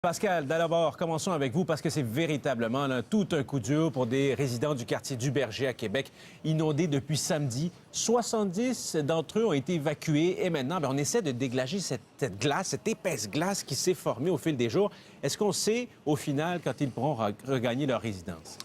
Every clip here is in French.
Pascal, d'abord, commençons avec vous parce que c'est véritablement tout un coup dur pour des résidents du quartier du Berger à Québec, inondés depuis samedi. 70 d'entre eux ont été évacués et maintenant, on essaie de déglager cette glace, cette épaisse glace qui s'est formée au fil des jours. Est-ce qu'on sait, au final, quand ils pourront regagner leur résidence?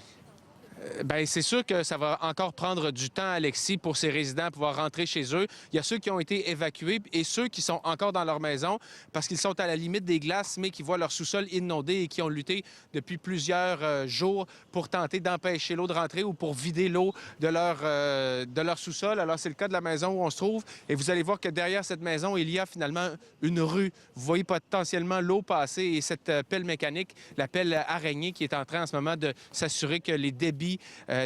Bien, c'est sûr que ça va encore prendre du temps, Alexis, pour ces résidents pouvoir rentrer chez eux. Il y a ceux qui ont été évacués et ceux qui sont encore dans leur maison parce qu'ils sont à la limite des glaces, mais qui voient leur sous-sol inondé et qui ont lutté depuis plusieurs jours pour tenter d'empêcher l'eau de rentrer ou pour vider l'eau de leur sous-sol. Alors, c'est le cas de la maison où on se trouve. Et vous allez voir que derrière cette maison, il y a finalement une rue. Vous voyez potentiellement l'eau passer et cette pelle mécanique, la pelle araignée qui est en train en ce moment de s'assurer que les débits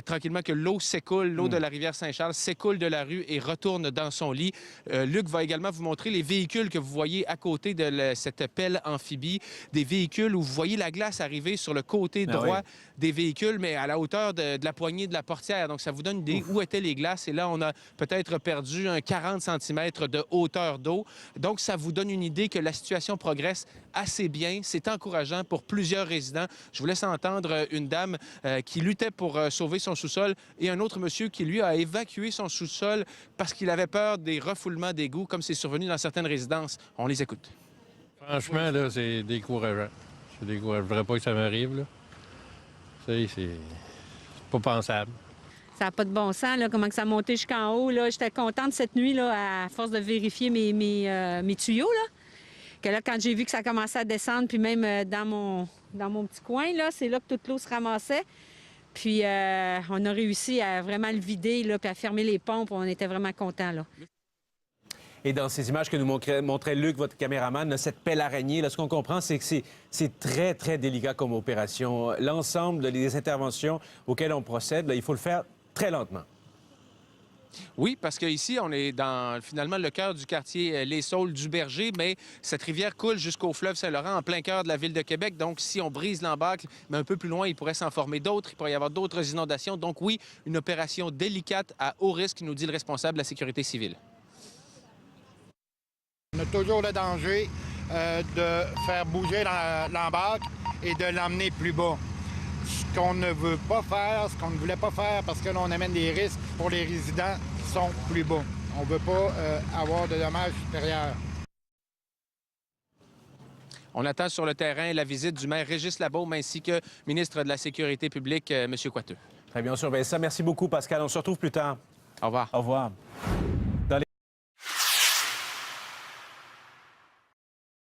tranquillement, que l'eau s'écoule, l'eau de la rivière Saint-Charles s'écoule de la rue et retourne dans son lit. Luc va également vous montrer les véhicules que vous voyez à côté de cette pelle amphibie, des véhicules où vous voyez la glace arriver sur le côté droit des véhicules, mais à la hauteur de la poignée de la portière. Donc, ça vous donne une idée où étaient les glaces. Et là, on a peut-être perdu un 40 cm de hauteur d'eau. Donc, ça vous donne une idée que la situation progresse assez bien. C'est encourageant pour plusieurs résidents. Je vous laisse entendre une dame qui luttait pour sauver son sous-sol et un autre monsieur qui, lui, a évacué son sous-sol parce qu'il avait peur des refoulements d'égouts, comme c'est survenu dans certaines résidences. On les écoute. Franchement, là, c'est décourageant. C'est décourageant. Je voudrais pas que ça m'arrive, là. C'est pas pensable. Ça n'a pas de bon sens, là, comment que ça a monté jusqu'en haut. J'étais contente cette nuit, là, à force de vérifier mes tuyaux. Là. Que là, quand j'ai vu que ça commençait à descendre, puis même dans mon petit coin, là, c'est là que toute l'eau se ramassait. Puis on a réussi à vraiment le vider, là, puis à fermer les pompes. On était vraiment contents, là. Et dans ces images que nous montrait Luc, votre caméraman, cette pelle araignée, là, ce qu'on comprend, c'est que c'est très, très délicat comme opération. L'ensemble des interventions auxquelles on procède, là, il faut le faire très lentement. Oui, parce qu'ici, on est dans, finalement, le cœur du quartier Les Saules du Berger, mais cette rivière coule jusqu'au fleuve Saint-Laurent, en plein cœur de la ville de Québec. Donc, si on brise l'embâcle, mais un peu plus loin, il pourrait s'en former d'autres, il pourrait y avoir d'autres inondations. Donc, oui, une opération délicate à haut risque, nous dit le responsable de la sécurité civile. On a toujours le danger de faire bouger l'embâcle et de l'emmener plus bas. Ce qu'on ne veut pas faire, ce qu'on ne voulait pas faire, parce que là, on amène des risques pour les résidents qui sont plus bas. On ne veut pas avoir de dommages supérieurs. On attend sur le terrain la visite du maire Régis Labaume ainsi que ministre de la Sécurité publique, M. Coiteux. Très bien, on surveille ça. Merci beaucoup, Pascal. On se retrouve plus tard. Au revoir. Au revoir.